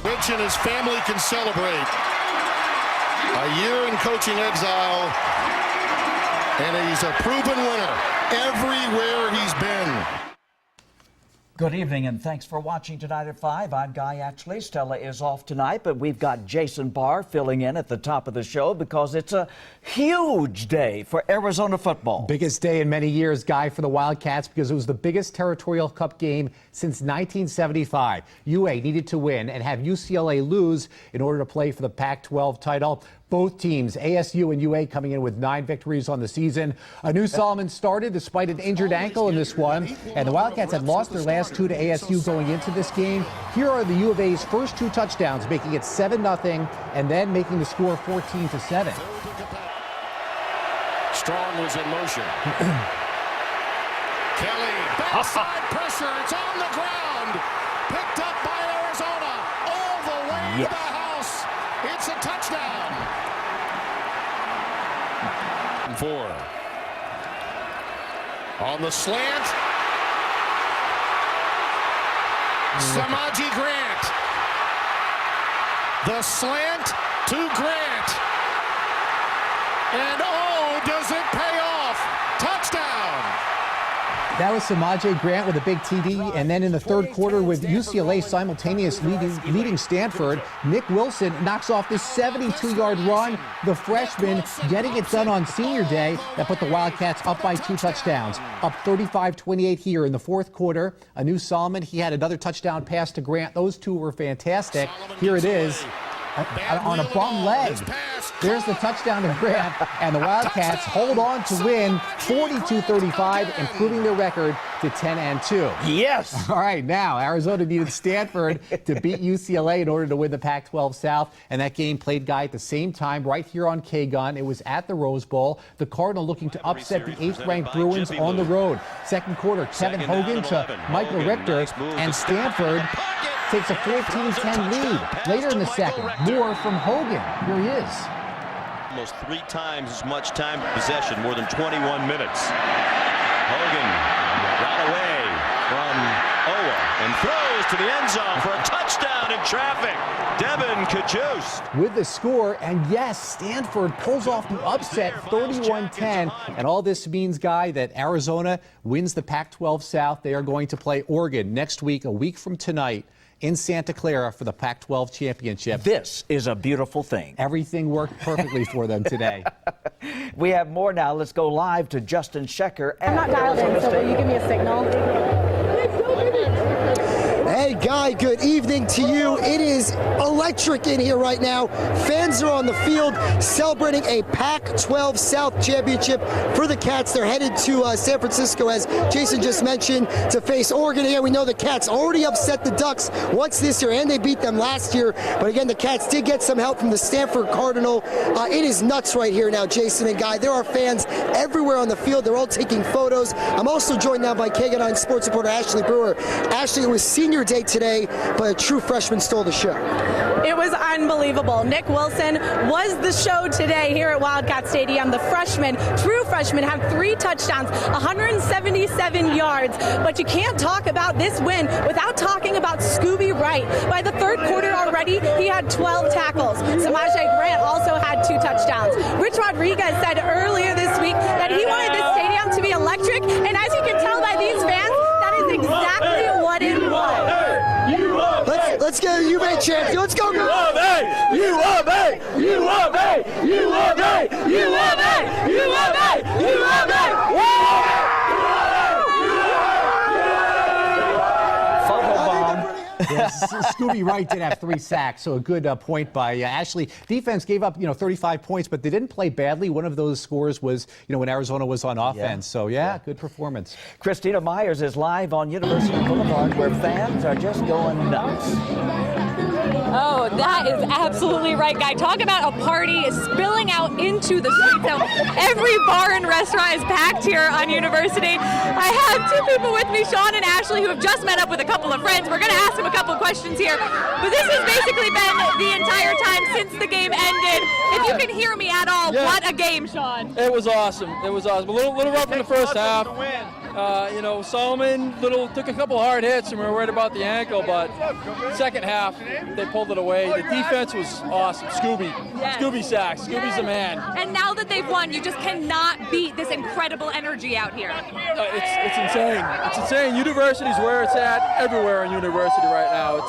Rich and his family can celebrate. A year in coaching exile, and he's a proven winner everywhere he's been. Good evening, and thanks for watching Tonight at 5. I'm Guy Atchley. Stella is off tonight, but we've got Jason Barr filling in at the top of the show because it's a huge day for Arizona football. Biggest day in many years, Guy, for the Wildcats, because it was the biggest Territorial Cup game since 1975. UA needed to win and have UCLA lose in order to play for the Pac-12 title. Both teams, ASU and UA, coming in with 9 victories on the season. Anu Solomon started despite an injured ankle in this one, and the Wildcats had lost their last 2 to ASU going into this game. Here are the U of A's first 2 touchdowns, making it 7-0, and then making the score 14-7. Strong was in motion. Kelly, backside pressure, it's on the ground. Picked up by Arizona, all the way to the house. It's a touchdown. 4. On the slant. Samaji Grant. The slant to Grant. And oh, does it pay off? Touchdown. That was Samaje Grant with a big TD, and then in the third quarter with UCLA simultaneously leading Stanford, Nick Wilson knocks off this 72-yard run, the freshman getting it done on senior day that put the Wildcats up by 2 touchdowns, up 35-28 here in the fourth quarter. Anu Solomon, he had another touchdown pass to Grant. Those 2 were fantastic. Here it is. On a bum leg. There's the touchdown to Grant, and the Wildcats hold on to win 42-35, improving their record to 10-2. Yes! All right, now Arizona needed Stanford to beat UCLA in order to win the Pac-12 South, and that game played, Guy, at the same time right here on KGUN. It was at the Rose Bowl. The Cardinal looking to upset the 8th-ranked Bruins on the road. Second quarter, Kevin Hogan to Michael Richter, and Stanford takes a 14-10 lead. Later in the second, more from Hogan. Here he is. Almost 3 times as much time of possession, more than 21 minutes. Hogan right away from Owa and throws to the end zone for a touchdown in traffic. Devin Kajus with the score, and yes, Stanford pulls off the upset 31-10. And all this means, Guy, that Arizona wins the Pac-12 South. They are going to play Oregon next week, a week from tonight, in Santa Clara for the Pac-12 championship. This is a beautiful thing. Everything worked perfectly for them today. We have more now. Let's go live to Justin Shecker. I'm not dialed in, so will you give me a signal? Hey, Guy, good evening to you. It is electric in here right now. Fans are on the field celebrating a Pac-12 South championship for the Cats. They're headed to San Francisco, as Jason just mentioned, to face Oregon here. We know the Cats already upset the Ducks once this year, and they beat them last year. But again, the Cats did get some help from the Stanford Cardinal. It is nuts right here now, Jason and Guy. There are fans everywhere on the field. They're all taking photos. I'm also joined now by KGUN sports reporter Ashley Brewer. Ashley, it was senior day today, but a true freshman stole the show. It was unbelievable. Nick Wilson was the show today here at Wildcat Stadium. The freshman, true freshman, had 3 touchdowns, 177 yards. But you can't talk about this win without talking about Scooby Wright. By the third quarter already, he had 12 tackles. Samaje Grant also had 2 touchdowns. Rich Rodriguez said earlier this week that he wanted this stadium to be electric, and as you can tell by these fans, that is exactly what it was. Let's get a UA chant. Let's go. U of A! U of A! U of A! U of A! U of A! U of A! U of A! Yes, Scooby Wright did have 3 sacks, so a good point by Ashley. Defense gave up, 35 points, but they didn't play badly. One of those scores was, when Arizona was on offense. So, good performance. Christina Myers is live on University Boulevard, where fans are just going nuts. Oh, that is absolutely right, Guy. Talk about a party spilling out into the streets. So every bar and restaurant is packed here on University. I have 2 people with me, Sean and Ashley, who have just met up with a couple of friends. We're going to ask them a couple questions here. But this has basically been the entire time since the game ended. If you can hear me at all, what a game, Sean. It was awesome. It was awesome. A little rough in the first half. Solomon took a couple hard hits, and we were worried about the ankle, but second half, they pulled it away. The defense was awesome. Scooby sacks. Scooby's the man. And now that they've won, you just cannot beat this incredible energy out here. It's insane. It's insane. University's where it's at everywhere in university right now.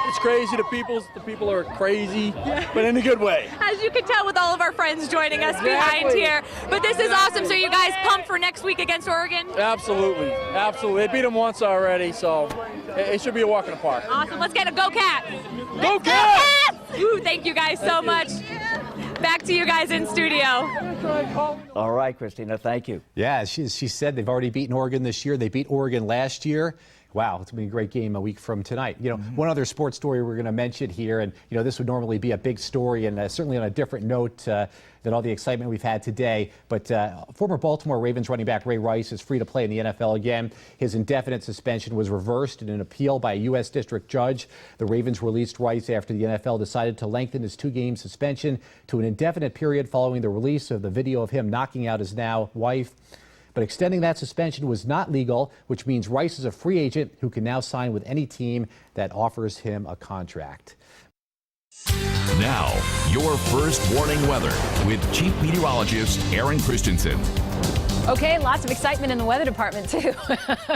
It's crazy. The people are crazy, but in a good way. As you can tell with all of our friends joining us behind here. But this is awesome. So you guys pumped for next week against Oregon? Absolutely. They beat them once already, so it should be a walk in the park. Awesome. Let's get a go Cats. Go Cats! Ooh, thank you guys so much. Back to you guys in studio. All right, Christina, thank you. Yeah, she said they've already beaten Oregon this year. They beat Oregon last year. Wow, it's going to be a great game a week from tonight. One other sports story we're going to mention here, and this would normally be a big story, and certainly on a different note than all the excitement we've had today. But former Baltimore Ravens running back Ray Rice is free to play in the NFL again. His indefinite suspension was reversed in an appeal by a U.S. district judge. The Ravens released Rice after the NFL decided to lengthen his 2-game suspension to an indefinite period following the release of the video of him knocking out his now wife. But extending that suspension was not legal, which means Rice is a free agent who can now sign with any team that offers him a contract. Now, your first warning weather with Chief Meteorologist Aaron Christensen. Okay, lots of excitement in the weather department, too.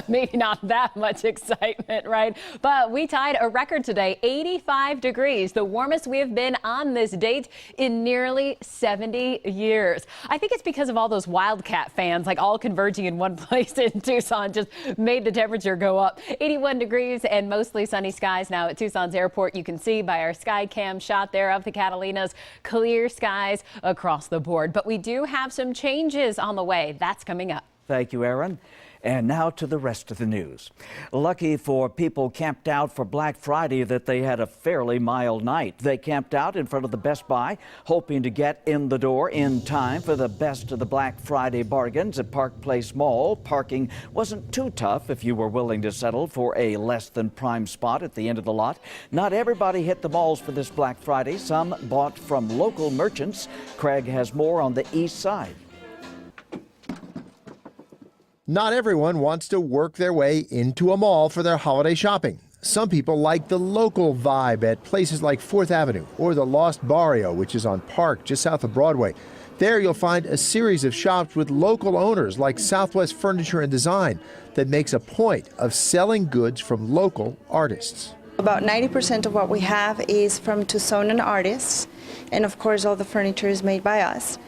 Maybe not that much excitement, right? But we tied a record today, 85 degrees, the warmest we have been on this date in nearly 70 years. I think it's because of all those Wildcat fans, all converging in one place in Tucson, just made the temperature go up. 81 degrees and mostly sunny skies now at Tucson's airport. You can see by our sky cam shot there of the Catalinas, clear skies across the board. But we do have some changes on the way. That's coming up. Thank you, Aaron. And now to the rest of the news. Lucky for people camped out for Black Friday that they had a fairly mild night. They camped out in front of the Best Buy, hoping to get in the door in time for the best of the Black Friday bargains at Park Place Mall. Parking wasn't too tough if you were willing to settle for a less than prime spot at the end of the lot. Not everybody hit the malls for this Black Friday. Some bought from local merchants. Craig has more on the east side. Not everyone wants to work their way into a mall for their holiday shopping. Some people like the local vibe at places like 4th Avenue or the Lost Barrio, which is on Park just south of Broadway. There you'll find a series of shops with local owners like Southwest Furniture and Design that makes a point of selling goods from local artists. About 90% of what we have is from Tucsonan artists, and of course all the furniture is made by us.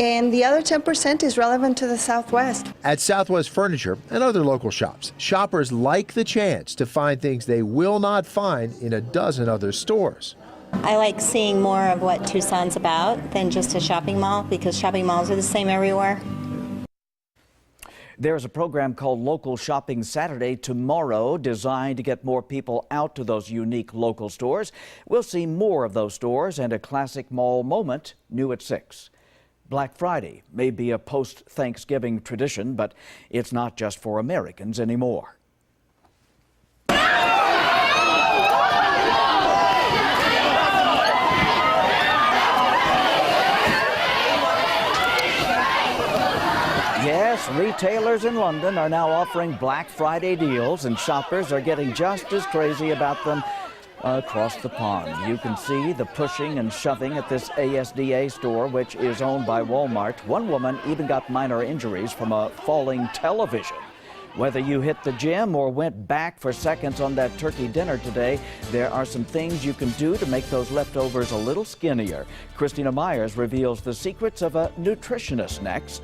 And the other 10% is relevant to the Southwest. At Southwest Furniture and other local shops, shoppers like the chance to find things they will not find in a dozen other stores. I like seeing more of what Tucson's about than just a shopping mall, because shopping malls are the same everywhere. There's a program called Local Shopping Saturday tomorrow designed to get more people out to those unique local stores. We'll see more of those stores and a classic mall moment new at 6. Black Friday may be a post-Thanksgiving tradition, but it's not just for Americans anymore. Yes, retailers in London are now offering Black Friday deals, and shoppers are getting just as crazy about them across the pond. You can see the pushing and shoving at this ASDA store, which is owned by Walmart. One woman even got minor injuries from a falling television. Whether you hit the gym or went back for seconds on that turkey dinner today, there are some things you can do to make those leftovers a little skinnier. Christina Myers reveals the secrets of a nutritionist next.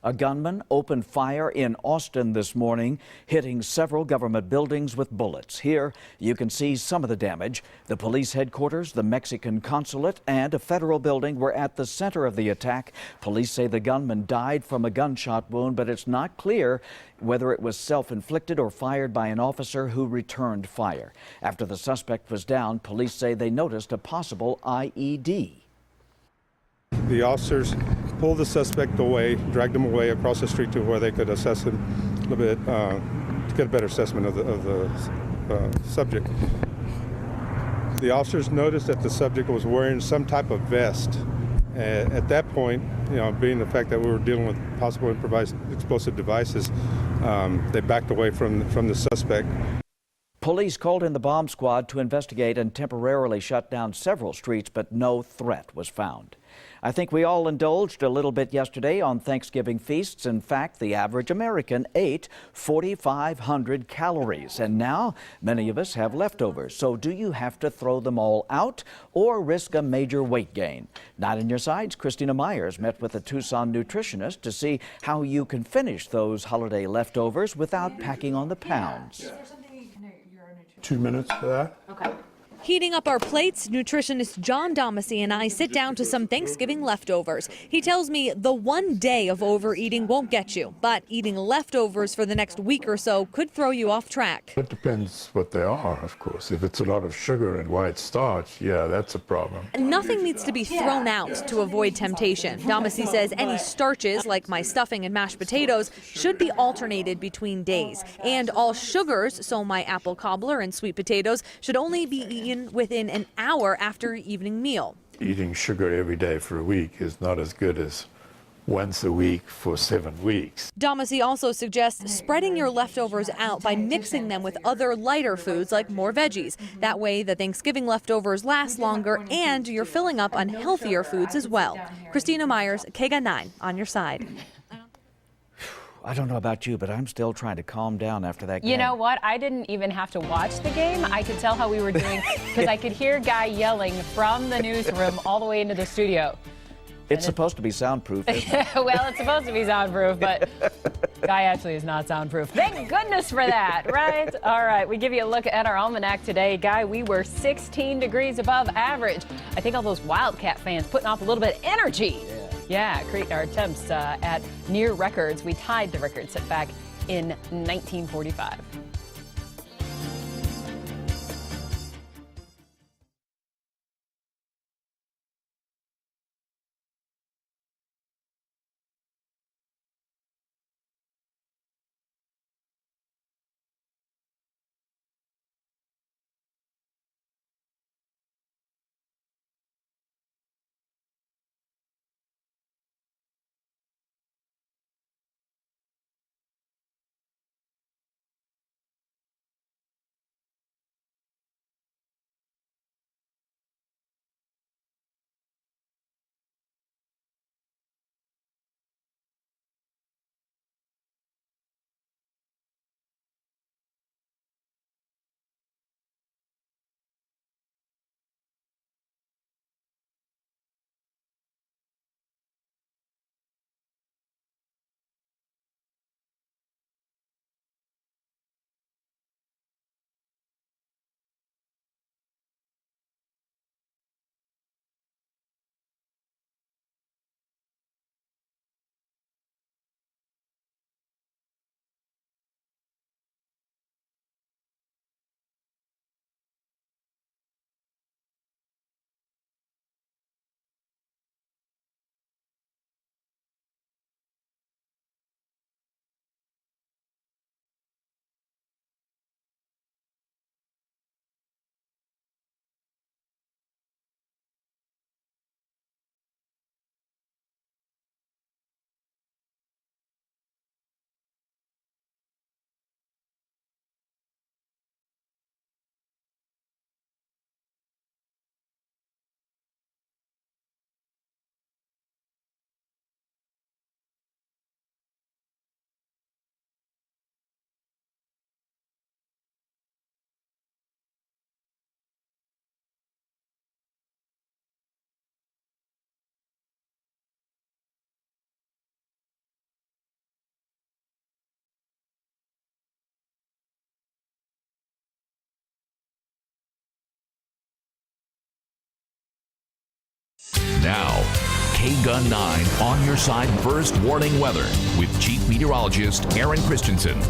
A gunman opened fire in Austin this morning, hitting several government buildings with bullets. Here you can see some of the damage. The police headquarters, the Mexican consulate, and a federal building were at the center of the attack. Police say the gunman died from a gunshot wound, but it's not clear whether it was self-inflicted or fired by an officer who returned fire. After the suspect was down, police say they noticed a possible IED. The officers pulled the suspect away, dragged him away across the street to where they could assess him a little bit, to get a better assessment of the subject. The officers noticed that the subject was wearing some type of vest. At that point, being the fact that we were dealing with possible improvised explosive devices, they backed away from the suspect. Police called in the bomb squad to investigate and temporarily shut down several streets, but no threat was found. I think we all indulged a little bit yesterday on Thanksgiving feasts. In fact, the average American ate 4,500 calories, and now many of us have leftovers. So do you have to throw them all out or risk a major weight gain? Not in your sides, Christina Myers met with a Tucson nutritionist to see how you can finish those holiday leftovers without packing on the pounds. 2 minutes for that. Okay. Heating up our plates, nutritionist John Domacy and I sit down to some Thanksgiving leftovers. He tells me the one day of overeating won't get you, but eating leftovers for the next week or so could throw you off track. It depends what they are, of course. If it's a lot of sugar and white starch, yeah, that's a problem. Nothing needs to be thrown out to avoid temptation. Domacy says any starches, like my stuffing and mashed potatoes, should be alternated between days. And all sugars, so my apple cobbler and sweet potatoes, should only be eaten within an hour after evening meal. Eating sugar every day for a week is not as good as once a week for 7 weeks. Domacy also suggests spreading your leftovers out by mixing them with other lighter foods like more veggies. That way the Thanksgiving leftovers last longer and you're filling up on healthier foods as well. Christina Myers, KGUN-9 on your side. I don't know about you, but I'm still trying to calm down after that game. You know what? I didn't even have to watch the game. I could tell how we were doing because I could hear Guy yelling from the newsroom all the way into the studio. It's supposed to be soundproof, isn't it? Well, it's supposed to be soundproof, but Guy actually is not soundproof. Thank goodness for that, right? All right, we give you a look at our almanac today. Guy, we were 16 degrees above average. I think all those Wildcat fans putting off a little bit of energy. Yeah, our attempts at near records. We tied the record set back in 1945. Now, KGUN-9 on your side first warning weather with Chief Meteorologist Aaron Christensen.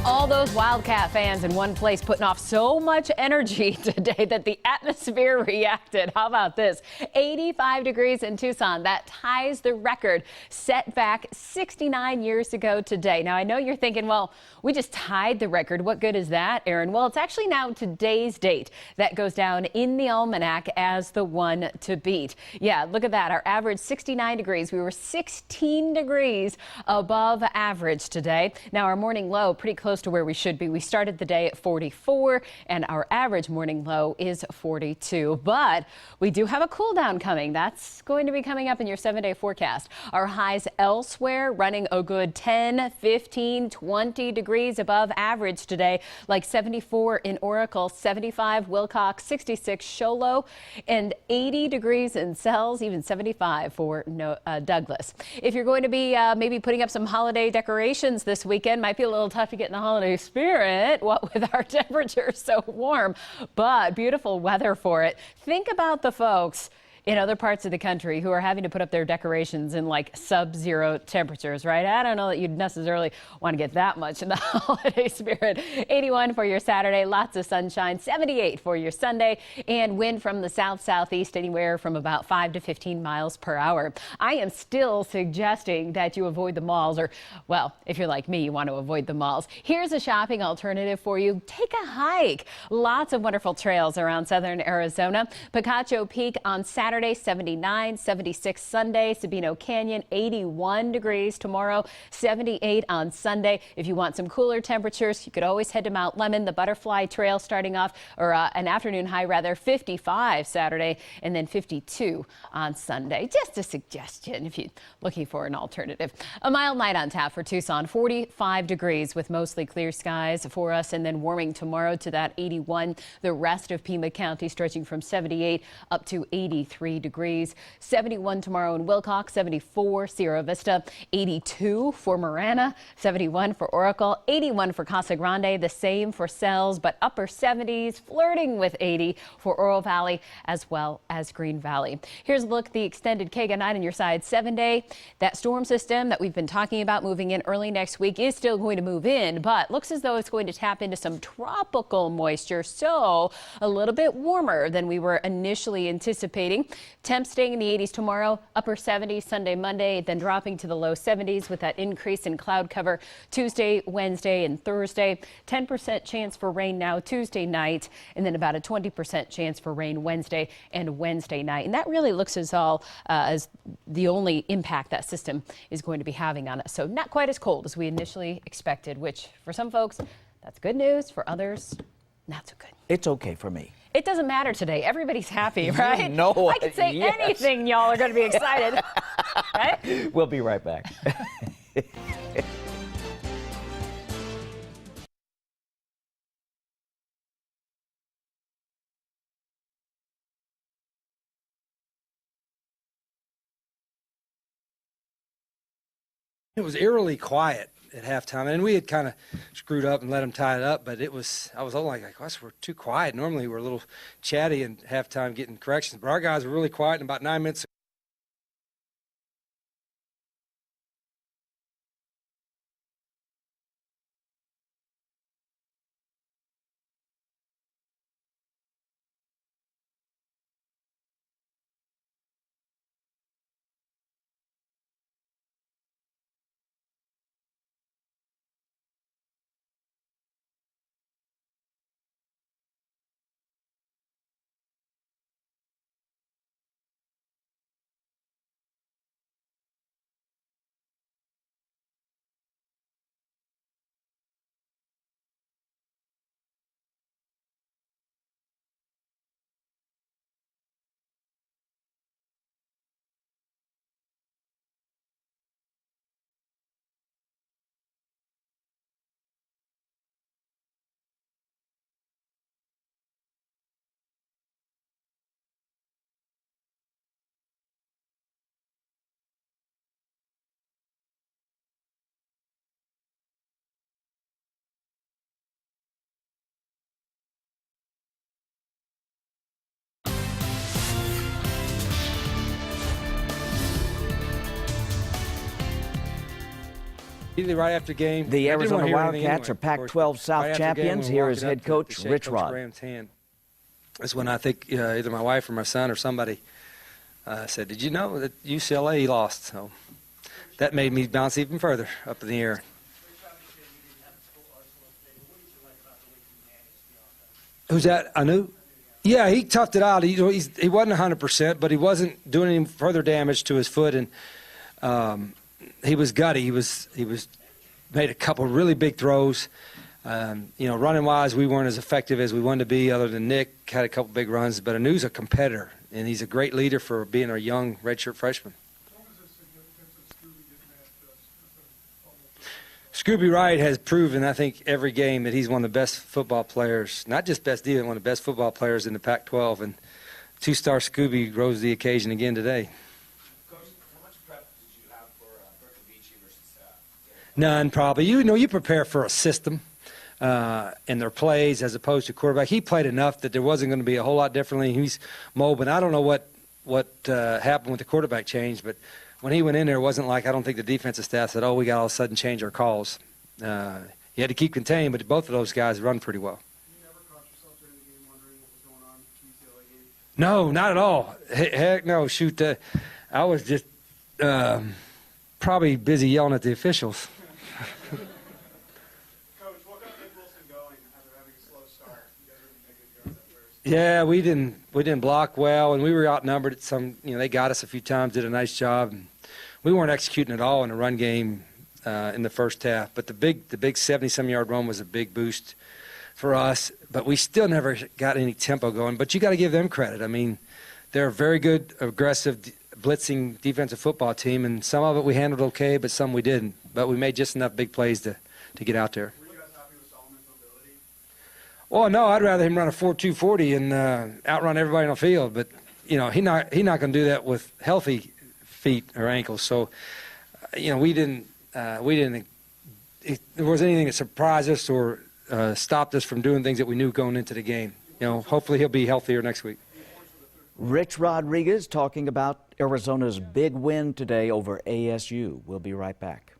All those Wildcat fans in one place putting off so much energy today that the atmosphere reacted. How about this? 85 degrees in Tucson. That ties the record set back 69 years ago today. Now, I know you're thinking, well, we just tied the record. What good is that, Aaron? Well, it's actually now today's date that goes down in the almanac as the one to beat. Yeah, look at that. Our average 69 degrees. We were 16 degrees above average today. Now, our morning low pretty close to where we should be. We started the day at 44 and our average morning low is 42. But we do have a cool down coming. That's going to be coming up in your 7-day forecast. Our highs elsewhere running a good 10, 15, 20 degrees above average today, like 74 in Oracle, 75 Wilcox, 66 Show Low, and 80 degrees in Sells, even 75 for Douglas. If you're going to be maybe putting up some holiday decorations this weekend, might be a little tough to get in the holiday spirit, what with our temperatures so warm, but beautiful weather for it. Think about the folks in other parts of the country who are having to put up their decorations in like sub-zero temperatures, right? I don't know that you'd necessarily want to get that much in the holiday spirit. 81 for your Saturday, lots of sunshine, 78 for your Sunday, and wind from the south-southeast anywhere from about 5 to 15 miles per hour. I am still suggesting that you avoid the malls, or, well, if you're like me, you want to avoid the malls. Here's a shopping alternative for you. Take a hike. Lots of wonderful trails around southern Arizona. Picacho Peak on Saturday, 79, 76 Sunday. Sabino Canyon, 81 degrees tomorrow, 78 on Sunday. If you want some cooler temperatures, you could always head to Mount Lemon, the Butterfly Trail starting off, or an afternoon high rather, 55 Saturday, and then 52 on Sunday. Just a suggestion if you're looking for an alternative. A mild night on tap for Tucson, 45 degrees with mostly clear skies for us, and then warming tomorrow to that 81. The rest of Pima County stretching from 78 up to 83 degrees. 71 tomorrow in Wilcox, 74 Sierra Vista, 82 for Marana, 71 for Oracle, 81 for Casa Grande, the same for Sells, but upper 70s, flirting with 80 for Oro Valley as well as Green Valley. Here's a look at the extended KGUN-9 on your side 7-day. That storm system that we've been talking about moving in early next week is still going to move in, but looks as though it's going to tap into some tropical moisture, so a little bit warmer than we were initially anticipating. Temps staying in the 80s tomorrow, upper 70s Sunday, Monday, then dropping to the low 70s with that increase in cloud cover Tuesday, Wednesday, and Thursday. 10% chance for rain now Tuesday night, and then about a 20% chance for rain Wednesday and Wednesday night. And that really looks as the only impact that system is going to be having on us. So not quite as cold as we initially expected, which for some folks, that's good news. For others, not so good. It's okay for me. It doesn't matter today. Everybody's happy, right? No, I can say anything. Y'all are going to be excited. Right? We'll be right back. It was eerily quiet at halftime, and we had kind of screwed up and let them tie it up, but I was like, gosh, we're too quiet. Normally we're a little chatty at halftime getting corrections, but our guys were really quiet, and about 9 minutes Immediately right after game. The I didn't Arizona wanna hear anything Wildcats anyway. are Of course, Pac-12 South right after game, champions. we Here walked is up head to coach shake Rich Coach Rod. Graham's hand. That's when I think either my wife or my son or somebody said, "Did you know that UCLA lost?" So that made me bounce even further up in the air. Who's that? Anu? Yeah, he toughed it out. He wasn't 100%, but he wasn't doing any further damage to his foot, and he was gutty. He was made a couple really big throws. Running wise, we weren't as effective as we wanted to be. Other than Nick, had a couple big runs, but Anu's a competitor, and he's a great leader for being a young redshirt freshman. Scooby Wright has proven, I think, every game that he's one of the best football players, not just best defense, one of the best football players in the Pac-12. And two-star Scooby rose to the occasion again today. Coach, how much prep did you have for Bercovici versus None, probably. You prepare for a system and their plays as opposed to quarterback. He played enough that there wasn't going to be a whole lot differently. He's mobile. I don't know what happened with the quarterback change, but when he went in there, it wasn't like I don't think the defensive staff said, we got to all of a sudden change our calls. You had to keep contained, but both of those guys run pretty well. You never caught yourself during the game wondering what was going on in the UCLA game? No, not at all. Heck no. Shoot, I was just probably busy yelling at the officials. Coach, what got Nick Wilson going after having a slow start? You guys were making good yards at first. Yeah, we didn't block well, and we were outnumbered at some. They got us a few times, did a nice job. And we weren't executing at all in the run game in the first half. But the big 70-some yard run was a big boost for us. But we still never got any tempo going. But you got to give them credit. I mean, they're a very good, aggressive, blitzing defensive football team, and some of it we handled okay, but some we didn't. But we made just enough big plays to get out there. Were you guys happy with Solomon's mobility? Well, no, I'd rather him run a 4.240 and outrun everybody on the field. But he's not going to do that with healthy feet or ankles. So, we didn't. There wasn't anything that surprised us or stopped us from doing things that we knew going into the game. Hopefully he'll be healthier next week. Rich Rodriguez talking about Arizona's big win today over ASU. We'll be right back.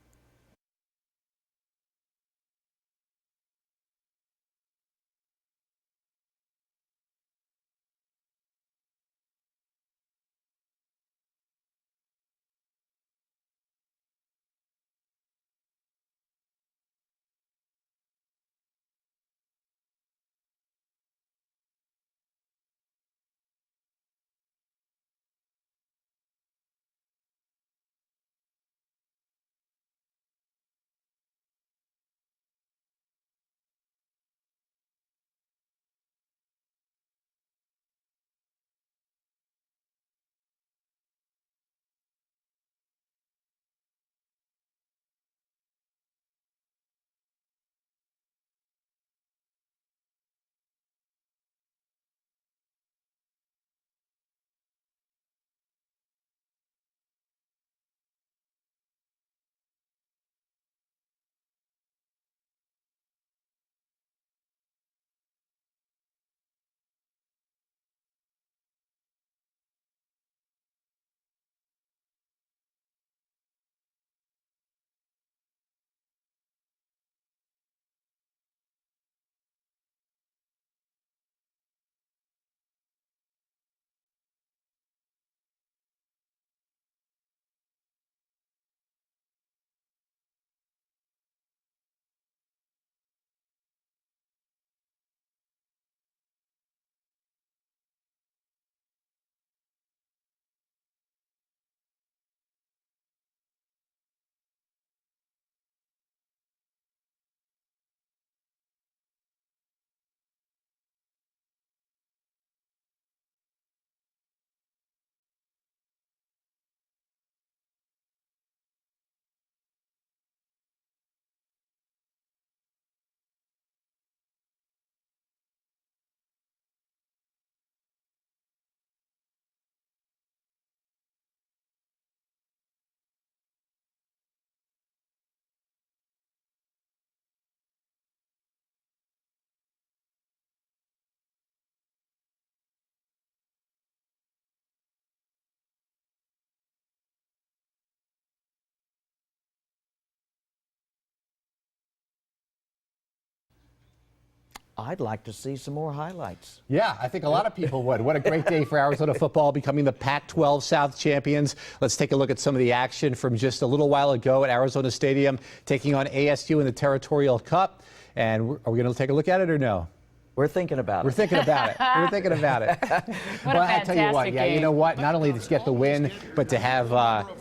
I'd like to see some more highlights. Yeah, I think a lot of people would. What a great day for Arizona football, becoming the Pac-12 South champions. Let's take a look at some of the action from just a little while ago at Arizona Stadium, taking on ASU in the Territorial Cup. And are we going to take a look at it or no? We're thinking about it. We're thinking about it. We're thinking about it. What well, a I tell you what, fantastic yeah, you game. know what? Not only to get the win, but to have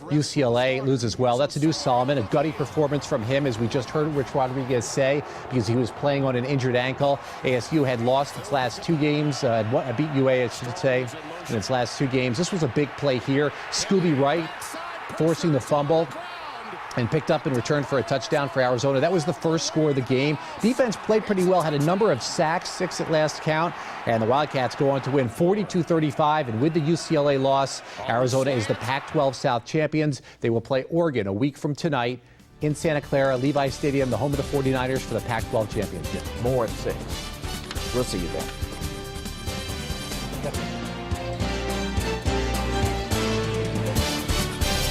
UCLA lose as well. That's Adu Solomon, a gutty performance from him, as we just heard Rich Rodriguez say, because he was playing on an injured ankle. ASU had lost its last 2 games, beat UA, I should say, in its last 2 games. This was a big play here. Scooby Wright forcing the fumble and picked up in return for a touchdown for Arizona. That was the first score of the game. Defense played pretty well, had a number of sacks, 6 at last count, and the Wildcats go on to win 42-35. And with the UCLA loss, Arizona is the Pac-12 South champions. They will play Oregon a week from tonight in Santa Clara, Levi Stadium, the home of the 49ers for the Pac-12 championship. More at 6. We'll see you then.